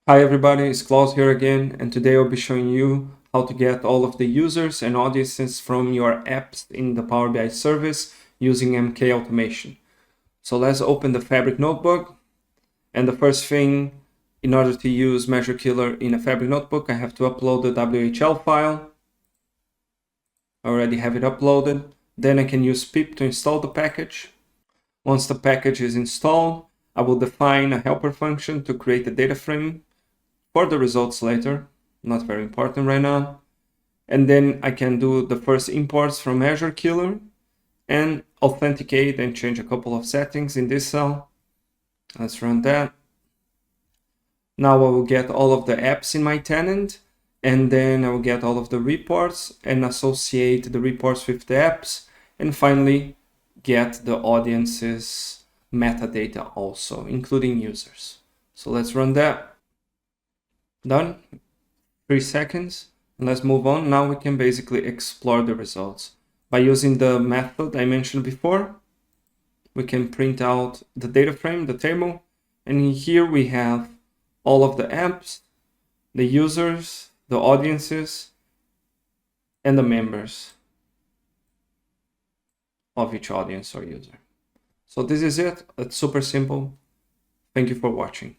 Hi everybody, it's Klaus here again, and today I'll be showing you how to get all of the users and audiences from your apps in the Power BI service using MK automation. So let's open the Fabric notebook, and the first thing, in order to use Measure Killer in a Fabric notebook, I have to upload the WHL file. I already have it uploaded. Then I can use pip to install the package. Once the package is installed, I will define a helper function to create a data frame for the results later, not very important right now. And then I can do the first imports from Measure Killer and authenticate and change a couple of settings in this cell. Let's run that. Now I will get all of the apps in my tenant, and then I will get all of the reports and associate the reports with the apps, and finally get the audiences metadata also, including users. So let's run that. Done. 3 seconds. And let's move on. Now we can basically explore the results. By using the method I mentioned before, we can print out the data frame, the table, and here we have all of the apps, the users, the audiences, and the members of each audience or user. So this is it. It's super simple. Thank you for watching.